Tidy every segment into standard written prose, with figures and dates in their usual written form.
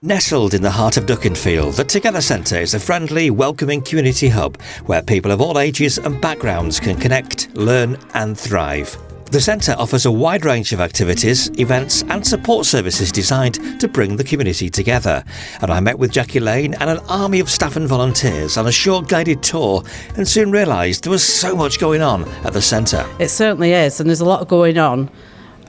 Nestled in the heart of Duckenfield, the Together Centre is a friendly, welcoming community hub where people of all ages and backgrounds can connect, learn and thrive. The centre offers a wide range of activities, events and support services designed to bring the community together. And I met with Jackie Lane and an army of staff and volunteers on a short guided tour and soon realised there was so much going on at the centre. It certainly is, and there's a lot going on,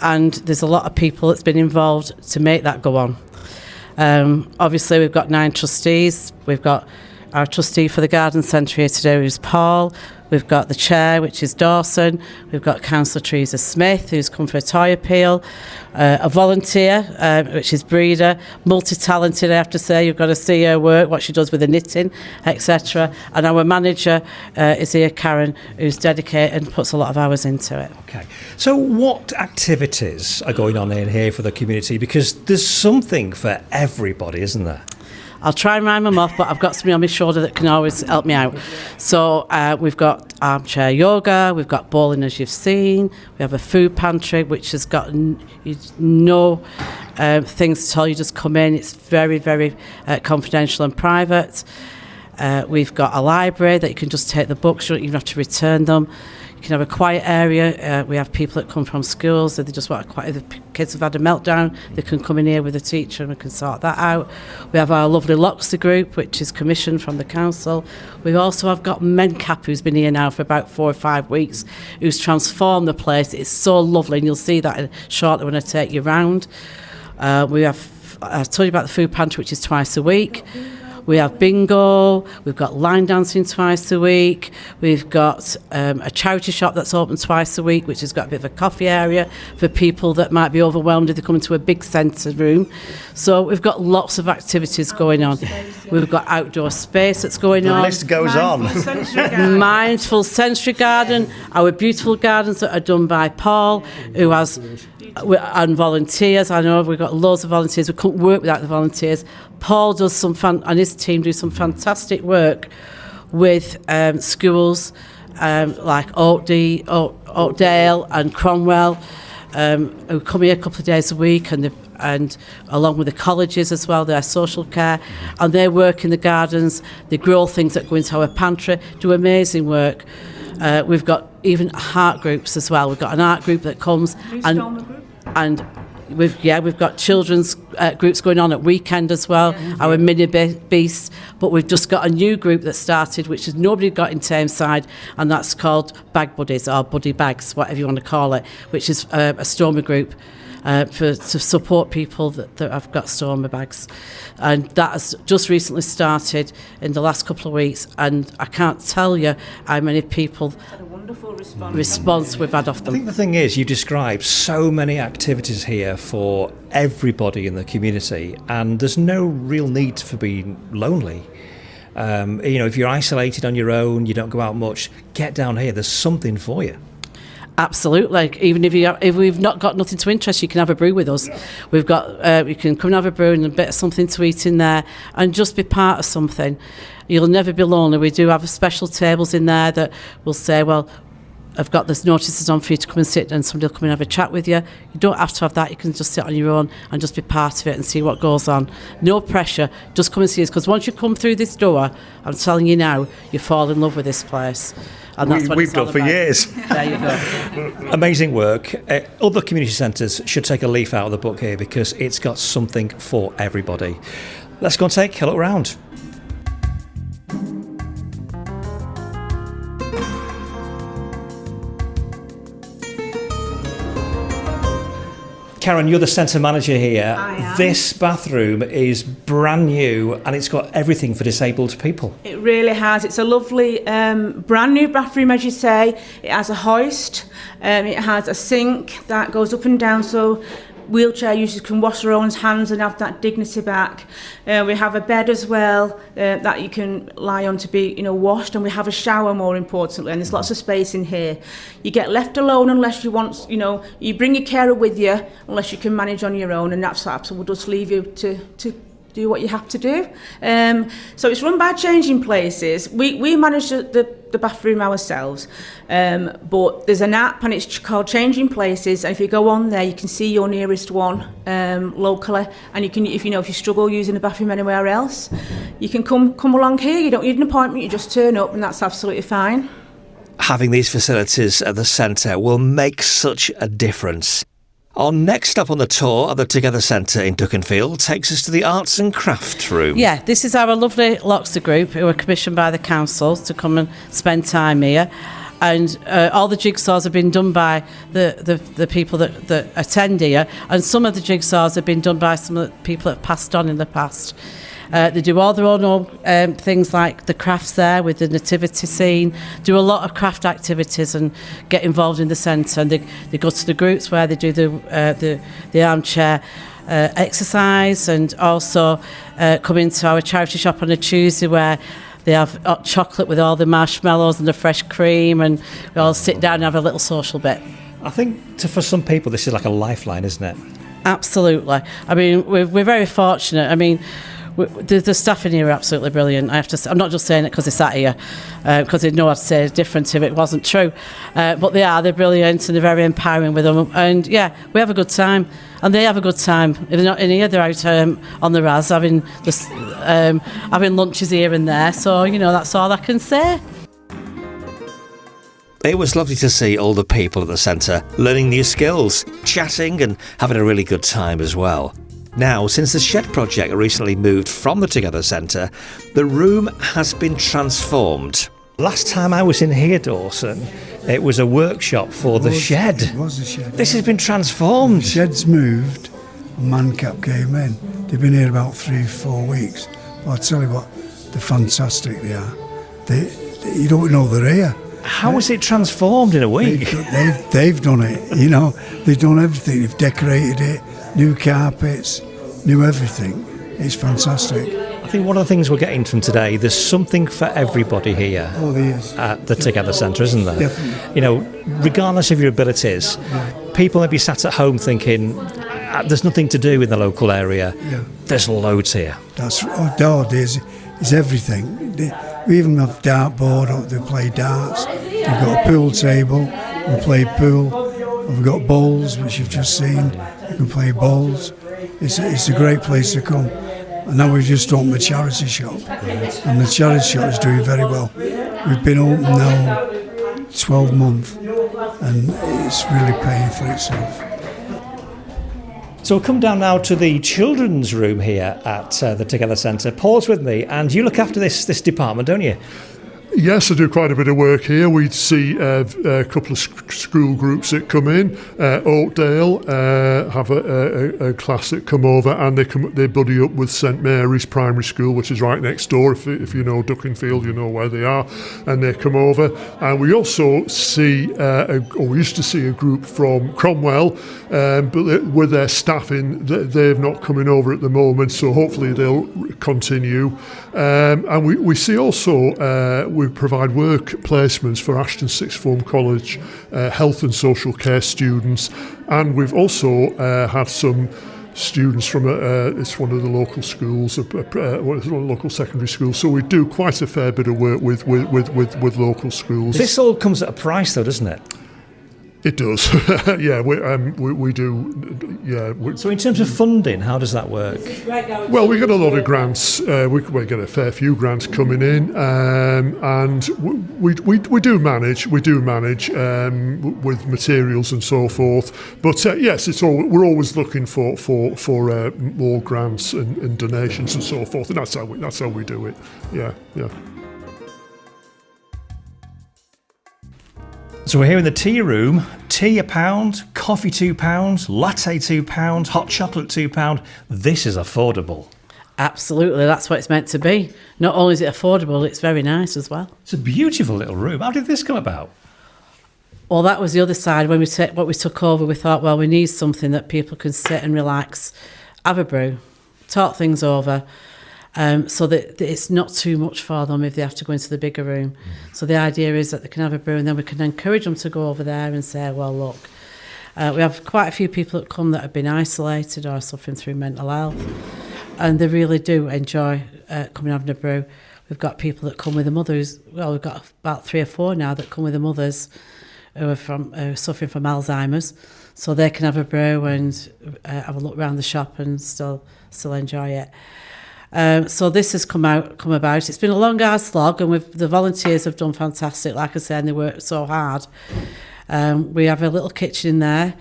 and there's a lot of people that's been involved to make that go on. Obviously we've got 9 trustees. We've got our trustee for the Garden Centre here today, who's Paul. We've got the chair, which is Dawson. We've got Councillor Teresa Smith, who's come for a toy appeal. A volunteer, which is Breeder. Multi-talented, I have to say. You've got to see her work, what she does with the knitting, etc. And our manager is here, Karen, who's dedicated and puts a lot of hours into it. Okay. So what activities are going on in here for the community? Because there's something for everybody, isn't there? I'll try and rhyme them off, but I've got somebody on my shoulder that can always help me out. So we've got armchair yoga, we've got bowling as you've seen, we have a food pantry which has got no things at all. You just come in, it's very, very confidential and private. We've got a library that you can just take the books, you don't even have to return them. You can have a quiet area. We have people that come from schools, if they just want if the kids have had a meltdown, they can come in here with a teacher and we can sort that out. We have our lovely Loxley group, which is commissioned from the council. We also have got Mencap, who's been here now for about 4 or 5 weeks, who's transformed the place. It's so lovely, and you'll see that shortly when I take you round. We have, I told you about the food pantry, which is twice a week. We have bingo, we've got line dancing twice a week, we've got a charity shop that's open twice a week, which has got a bit of a coffee area for people that might be overwhelmed if they come into a big centre room. So we've got lots of activities going on. We've got outdoor space that's going on. The list goes on. Mindful Sensory Garden, our beautiful gardens that are done by Paul, who has... and volunteers. I know we've got loads of volunteers. We couldn't work without the volunteers. Paul does and his team do some fantastic work with schools like Oakdale and Cromwell, who come here a couple of days a week, and along with the colleges as well, their social care, and they work in the gardens. They grow things that go into our pantry, do amazing work. We've got even art groups as well. We've got an art group that comes and we've got children's groups going on at weekend as well, our mini beasts. But we've just got a new group that started, which has nobody got in Tameside, and that's called Bag Buddies, or Buddy Bags, whatever you want to call it, which is a stoma group to support people that have got stoma bags. And that has just recently started in the last couple of weeks, and I can't tell you how many people response we've had off them. I think the thing is, you describe so many activities here for everybody in the community, and there's no real need for being lonely. If you're isolated on your own, you don't go out much, get down here, there's something for you. Absolutely. Even if we've not got nothing to interest you, can have a brew with us. We've got you can come and have a brew and a bit of something to eat in there, and just be part of something. You'll never be lonely. We do have special tables in there that will say, well, I've got this notices on for you to come and sit, and somebody will come and have a chat with you. You don't have to have that. You can just sit on your own and just be part of it and see what goes on. No pressure. Just come and see us, because once you come through this door, I'm telling you now, you fall in love with this place. And that's what we've done for years. There you go. Amazing work. Other community centres should take a leaf out of the book here, because it's got something for everybody. Let's go and take a look around. Karen, you're the centre manager here. I am. This bathroom is brand new, and it's got everything for disabled people. It really has. It's a lovely brand new bathroom, as you say. It has a hoist. It has a sink that goes up and down, so wheelchair users can wash their own hands and have that dignity back. We have a bed as well that you can lie on to be, washed, and we have a shower, more importantly, and there's lots of space in here. You get left alone unless you want, you bring your carer with you unless you can manage on your own, and that's we'll just leave you to do what you have to do. So it's run by Changing Places. We manage the the bathroom ourselves. But there's an app and it's called Changing Places. And if you go on there, you can see your nearest one locally. And you can, if you struggle using the bathroom anywhere else, you can come along here. You don't need an appointment. You just turn up, and that's absolutely fine. Having these facilities at the centre will make such a difference. Our next stop on the tour of the Together Centre in Dukinfield takes us to the Arts and Crafts room. Yeah, this is our lovely Loxter group who are commissioned by the council to come and spend time here. And all the jigsaws have been done by the people that attend here. And some of the jigsaws have been done by some of the people that have passed on in the past. They do all their own things like the crafts there with the nativity scene, do a lot of craft activities and get involved in the centre. And they go to the groups where they do the armchair exercise, and also come into our charity shop on a Tuesday where they have hot chocolate with all the marshmallows and the fresh cream, and we all sit down and have a little social bit. I think for some people this is like a lifeline, isn't it? Absolutely. I mean, we're very fortunate. I mean, the staff in here are absolutely brilliant. I have to say, I'm not just saying it because they sat here, because they'd know I'd say different if it wasn't true. But they're brilliant and they're very empowering with them. And yeah, we have a good time. And they have a good time. If they're not in here, they're out on the RAS having lunches here and there. So, that's all I can say. It was lovely to see all the people at the centre learning new skills, chatting and having a really good time as well. Now, since the shed project recently moved from the Together Centre, the room has been transformed. Last time I was in here, Dawson, it was a workshop for the shed. It was a shed. This has been transformed. The shed's moved, and Mancap came in. They've been here about 3-4 weeks. But I'll tell you what, they're fantastic, they are. You don't know they're here. How was it transformed in a week? They've done it, They've done everything. They've decorated it, new carpets, new everything. It's fantastic. I think one of the things we're getting from today, there's something for everybody here there is. at the Together Centre, isn't there? Definitely. Regardless of your abilities, people may be sat at home thinking, there's nothing to do in the local area. Yeah. There's loads here. There's everything. We even have dartboard up, they play darts. We've got a pool table, we play pool. We've got bowls, which you've just seen. You can play bowls. It's a great place to come. And now we've just opened the charity shop. And the charity shop is doing very well. We've been open now 12 months, and it's really paying for itself. So we'll come down now to the children's room here at the Together Centre. Paul's with me, and you look after this department, don't you? Yes, I do quite a bit of work here. We see a couple of school groups that come in. Oakdale have a class that come over, and they buddy up with St Mary's Primary School, which is right next door. If you know Dukinfield, you know where they are, and they come over. And we also see, we used to see a group from Cromwell, but with their staffing, they're not coming over at the moment. So hopefully they'll continue. And we see also. We provide work placements for Ashton Sixth Form College health and social care students, and we've also had some students from it's one of the local schools, one of the local secondary schools. So we do quite a fair bit of work with local schools. This all comes at a price, though, doesn't it? It does. Yeah, we do. Yeah. So in terms of funding, how does that work? Well, we get a lot of grants. We get a fair few grants coming in, and we do manage. We do manage with materials and so forth. But yes, we're always looking for more grants and donations and so forth, and that's how we do it. Yeah. So we're here in the tea room. Tea £1, coffee £2, latte £2, hot chocolate £2. This is affordable. Absolutely, that's what it's meant to be. Not only is it affordable, it's very nice as well. It's a beautiful little room. How did this come about? Well, that was the other side. When we took over, we thought, well, we need something that people can sit and relax, have a brew, talk things over. So that it's not too much for them if they have to go into the bigger room. So the idea is that they can have a brew, and then we can encourage them to go over there and say, well, look, we have quite a few people that come that have been isolated or suffering through mental health, and they really do enjoy coming and having a brew. we've got people that come with their mothers. Well, we've got about 3 or 4 now that come with their mothers who are suffering from Alzheimer's, so they can have a brew and have a look around the shop and still enjoy it. So this has come about. It's been a long, hard slog, and the volunteers have done fantastic, like I said, and they worked so hard. We have a little kitchen in there,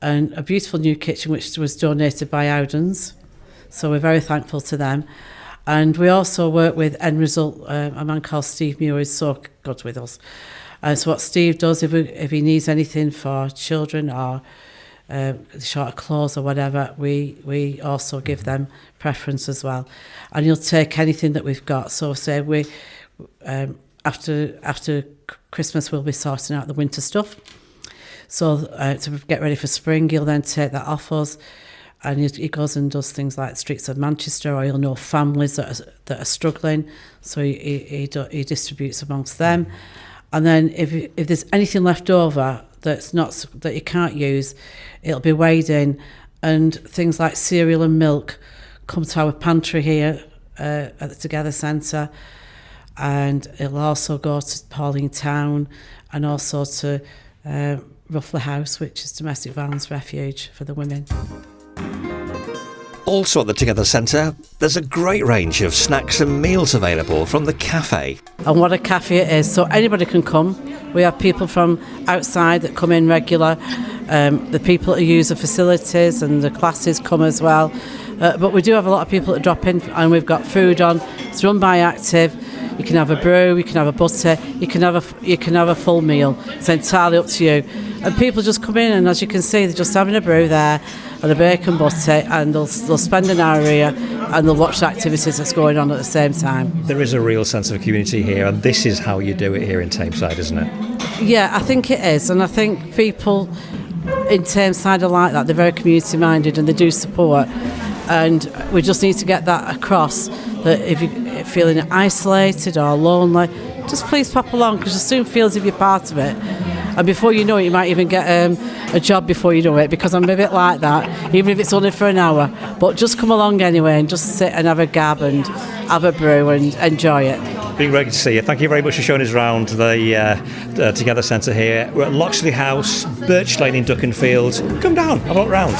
and a beautiful new kitchen which was donated by Howdens. So we're very thankful to them. And we also work with End Result, a man called Steve Muir is so good with us. So what Steve does, if he needs anything for children or short of clothes or whatever, we also give them preference as well. And he'll take anything that we've got. So say we after Christmas we'll be sorting out the winter stuff. So to get ready for spring, he'll then take that off us, and he goes and does things like Streets of Manchester, or he'll know families that are struggling, so he distributes amongst them. And then if there's anything left over that you can't use, it'll be weighed in, and things like cereal and milk come to our pantry here at the Together Centre, and it'll also go to Pauline Town and also to Ruffler House, which is domestic violence refuge for the women. Also at the Together Centre, there's a great range of snacks and meals available from the cafe. And what a cafe it is, so anybody can come. We have people from outside that come in regular. The people who use the facilities and the classes come as well. But we do have a lot of people that drop in, and we've got food on. It's run by Active. You can have a brew, you can have a butter, you can have a full meal. It's entirely up to you. And people just come in, and as you can see, they're just having a brew there and a bacon butter, and they'll spend an hour here and they'll watch the activities that's going on at the same time. There is a real sense of community here, and this is how you do it here in Tameside, isn't it? Yeah, I think it is, and I think people in Tameside are like that. They're very community minded and they do support, and we just need to get that across, that if you're feeling isolated or lonely, just please pop along, because you soon feel as if you're part of it. And before you know it, you might even get a job before you know it, because I'm a bit like that, even if it's only for an hour. But just come along anyway and just sit and have a gab and have a brew and enjoy it. Been great to see you. Thank you very much for showing us around the Together Centre here. We're at Loxley House, Birch Lane in Duckenfield. Come down, have a look round.